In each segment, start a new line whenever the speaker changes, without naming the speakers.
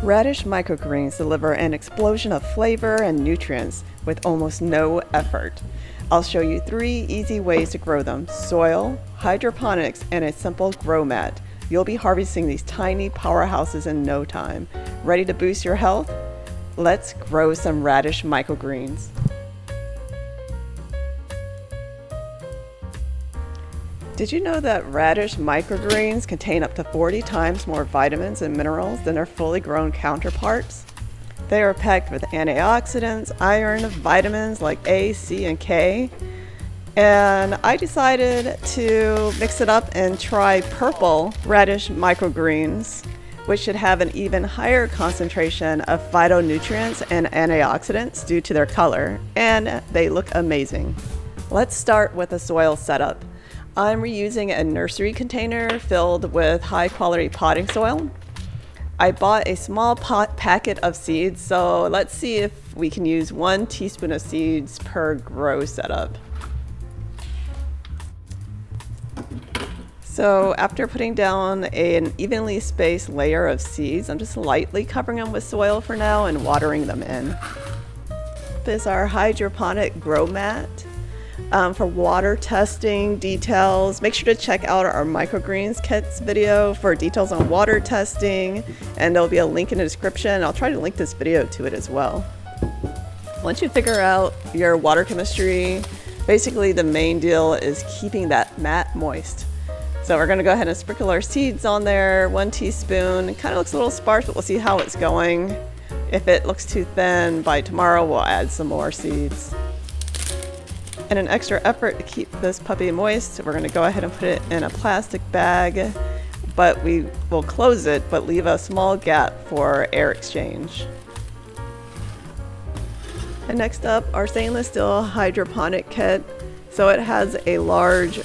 Radish microgreens deliver an explosion of flavor and nutrients with almost no effort. I'll show you 3 easy ways to grow them: soil, hydroponics, and a simple grow mat. You'll be harvesting these tiny powerhouses in no time. Ready to boost your health? Let's grow some radish microgreens. Did you know that radish microgreens contain up to 40 times more vitamins and minerals than their fully grown counterparts? They are packed with antioxidants, iron, vitamins like A, C, and K. And I decided to mix it up and try purple radish microgreens, which should have an even higher concentration of phytonutrients and antioxidants due to their color, and they look amazing. Let's start with a soil setup. I'm reusing a nursery container filled with high quality potting soil. I bought a small packet of seeds, so let's see if we can use 1 teaspoon of seeds per grow setup. So after putting down an evenly spaced layer of seeds, I'm just lightly covering them with soil for now and watering them in. This is our hydroponic grow mat. For water testing details, make sure to check out our microgreens kits video for details on water testing, and there'll be a link in the description. I'll try to link this video to it as well. Once you figure out your water chemistry, basically the main deal is keeping that mat moist. So we're going to go ahead and sprinkle our seeds on there, 1 teaspoon. It kind of looks a little sparse, but we'll see how it's going. If it looks too thin, by tomorrow we'll add some more seeds. In an extra effort to keep this puppy moist, we're going to go ahead and put it in a plastic bag, but we will close it but leave a small gap for air exchange. And next up, our stainless steel hydroponic kit. So it has a large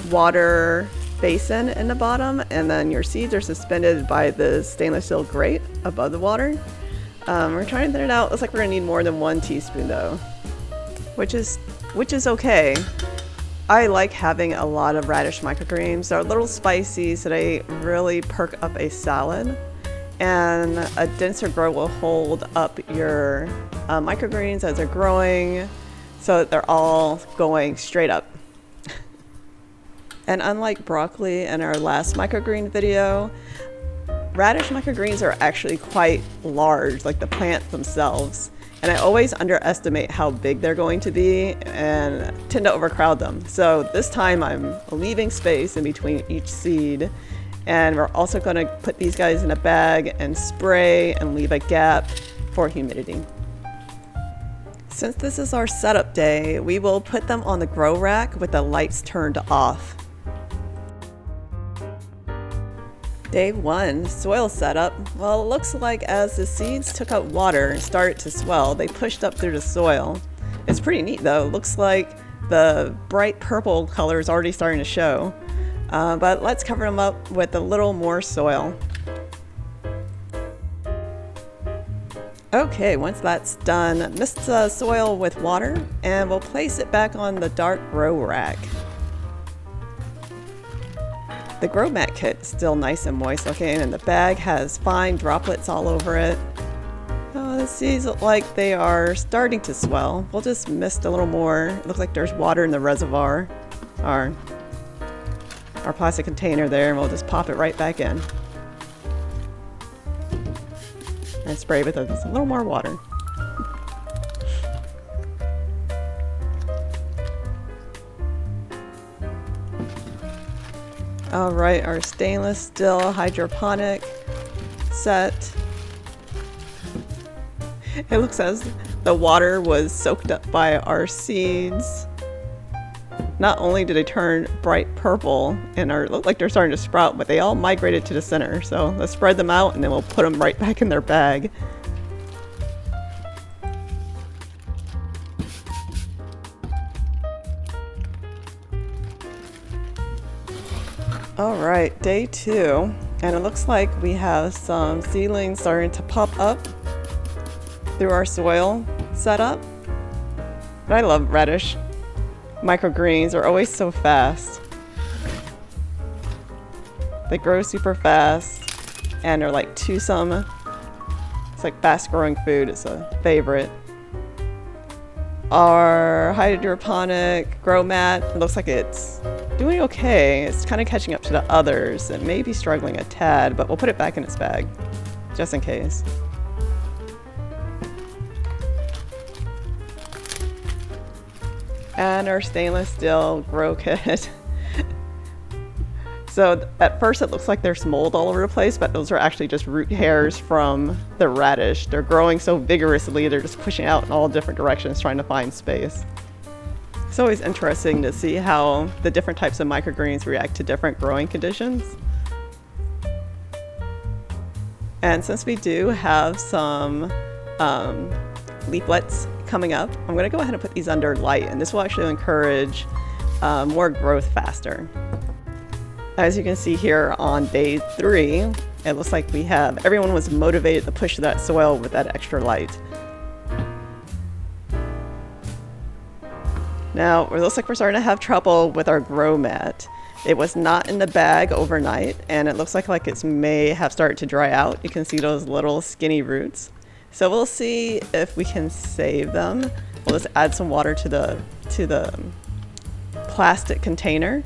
water basin in the bottom, and then your seeds are suspended by the stainless steel grate above the water. We're trying to thin it out. Looks like we're going to need more than 1 teaspoon though, which is okay. I like having a lot of radish microgreens. They're a little spicy, so they really perk up a salad. And a denser grow will hold up your microgreens as they're growing, so that they're all going straight up. And unlike broccoli in our last microgreen video, radish microgreens are actually quite large, like the plant themselves. And I always underestimate how big they're going to be and tend to overcrowd them. So this time I'm leaving space in between each seed. And we're also going to put these guys in a bag and spray and leave a gap for humidity. Since this is our setup day, we will put them on the grow rack with the lights turned off. Day 1, soil setup. Well, it looks like as the seeds took up water and started to swell, they pushed up through the soil. It's pretty neat though. It looks like the bright purple color is already starting to show. But let's cover them up with a little more soil. Okay, once that's done, mist the soil with water and we'll place it back on the dark grow rack. The grow mat kit is still nice and moist looking, and the bag has fine droplets all over it. Oh, the seeds look like they are starting to swell. We'll just mist a little more. It looks like there's water in the reservoir, our plastic container there, and we'll just pop it right back in. And spray with a little more water. All right, our stainless steel hydroponic set. It looks as the water was soaked up by our seeds. Not only did they turn bright purple and look like they're starting to sprout, but they all migrated to the center. So let's spread them out and then we'll put them right back in their bag. All right, day 2, and it looks like we have some seedlings starting to pop up through our soil setup. But I love radish microgreens. They're always so fast. They grow super fast and they're like toothsome It's like fast growing food is a favorite. Our hydroponic grow mat, it looks like it's doing okay. It's kind of catching up to the others. It may be struggling a tad, but we'll put it back in its bag just in case. And our stainless steel grow kit. So at first it looks like there's mold all over the place, but those are actually just root hairs from the radish. They're growing so vigorously, they're just pushing out in all different directions trying to find space. It's always interesting to see how the different types of microgreens react to different growing conditions. And since we do have some leaflets coming up, I'm going to go ahead and put these under light, and this will actually encourage more growth faster. As you can see here on day 3, it looks like everyone was motivated to push that soil with that extra light. Now, it looks like we're starting to have trouble with our grow mat. It was not in the bag overnight, and it looks like it may have started to dry out. You can see those little skinny roots. So we'll see if we can save them. We'll just add some water to the plastic container,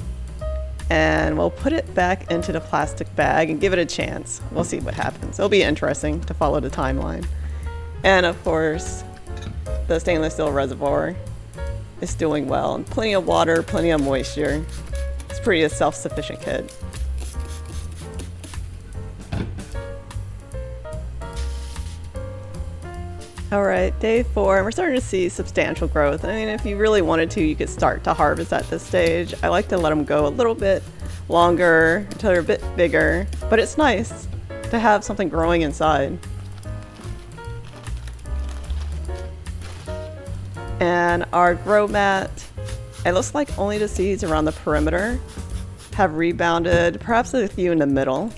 and we'll put it back into the plastic bag and give it a chance. We'll see what happens. It'll be interesting to follow the timeline. And of course, the stainless steel reservoir is doing well. Plenty of water, plenty of moisture. It's pretty a self-sufficient kit. All right, day 4, and we're starting to see substantial growth. I mean, if you really wanted to, you could start to harvest at this stage. I like to let them go a little bit longer until they're a bit bigger, but it's nice to have something growing inside. And our grow mat, it looks like only the seeds around the perimeter have rebounded, perhaps a few in the middle.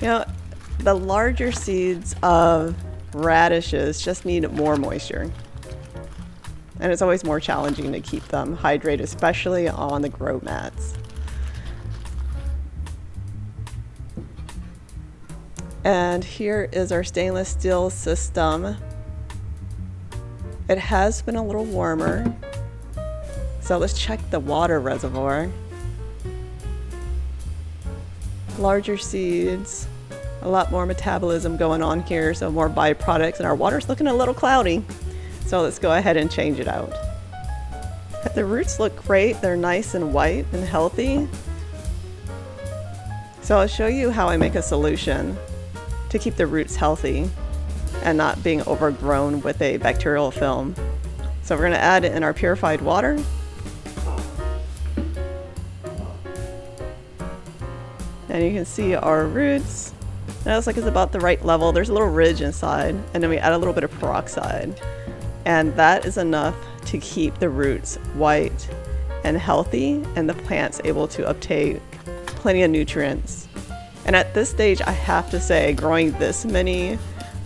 You know, the larger seeds of radishes just need more moisture, and it's always more challenging to keep them hydrated, especially on the grow mats. And here is our stainless steel system. It has been a little warmer, so let's check the water reservoir. Larger seeds, a lot more metabolism going on here, so more byproducts, and our water's looking a little cloudy. So let's go ahead and change it out. But the roots look great. They're nice and white and healthy. So I'll show you how I make a solution to keep the roots healthy and not being overgrown with a bacterial film. So we're going to add it in our purified water. And you can see our roots. It looks like it's about the right level. There's a little ridge inside, and then we add a little bit of peroxide. And that is enough to keep the roots white and healthy, and the plant's able to uptake plenty of nutrients. And at this stage, I have to say, growing this many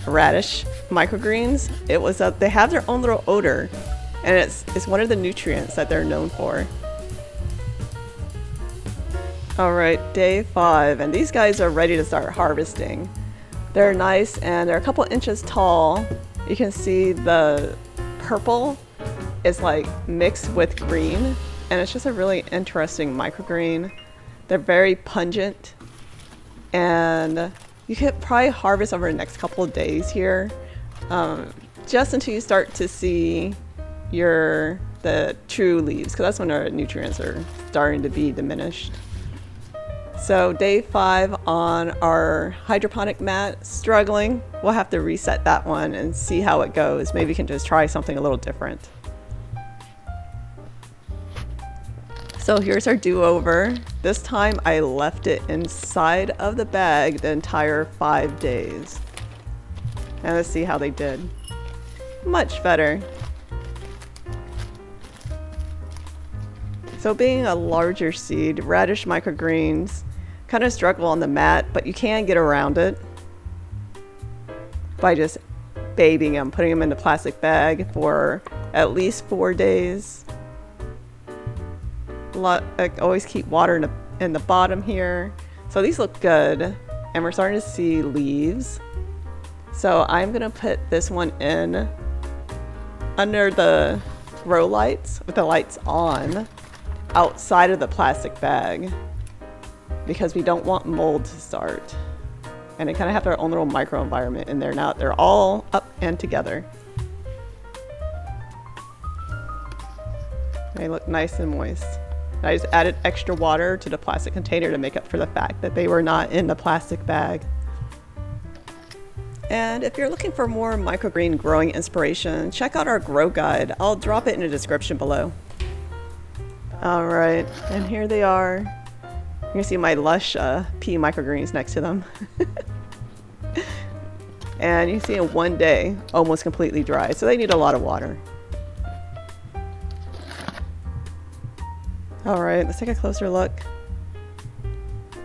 radish microgreens, it was they have their own little odor, and it's one of the nutrients that they're known for. All right, day 5, and these guys are ready to start harvesting. They're nice, and they're a couple inches tall. You can see the purple is like mixed with green, and it's just a really interesting microgreen. They're very pungent, and you could probably harvest over the next couple of days here, just until you start to see the true leaves, because that's when our nutrients are starting to be diminished. So day 5 on our hydroponic mat, struggling. We'll have to reset that one and see how it goes. Maybe we can just try something a little different. So here's our do-over. This time I left it inside of the bag the entire 5 days. And let's see how they did. Much better. So being a larger seed, radish microgreens kind of struggle on the mat, but you can get around it by just babying them, putting them in the plastic bag for at least 4 days. Always keep water in the bottom here. So these look good, and we're starting to see leaves. So I'm gonna put this one in under the grow lights with the lights on outside of the plastic bag because we don't want mold to start. And they kind of have their own little microenvironment in there now. They're all up and together. They look nice and moist. I just added extra water to the plastic container to make up for the fact that they were not in the plastic bag. And if you're looking for more microgreen growing inspiration, check out our grow guide. I'll drop it in the description below. All right, and here they are. You can see my lush pea microgreens next to them. And you can see in one day, almost completely dry. So they need a lot of water. All right, let's take a closer look.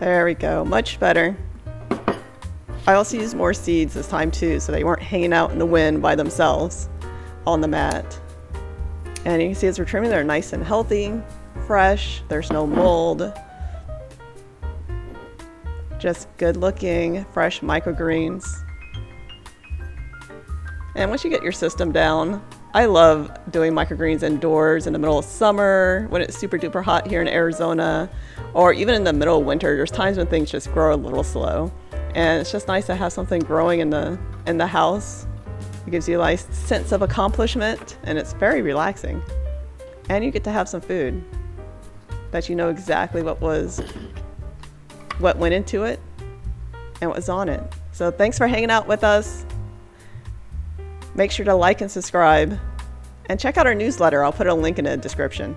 There we go, much better. I also used more seeds this time too, so they weren't hanging out in the wind by themselves on the mat. And you can see as we're trimming, they're nice and healthy, fresh, there's no mold. Just good looking, fresh microgreens. And once you get your system down, I love doing microgreens indoors in the middle of summer when it's super duper hot here in Arizona, or even in the middle of winter. There's times when things just grow a little slow. And it's just nice to have something growing in the house. It gives you a nice sense of accomplishment, and it's very relaxing. And you get to have some food that you know exactly what went into it and what was on it. So thanks for hanging out with us. Make sure to like and subscribe, and check out our newsletter. I'll put a link in the description.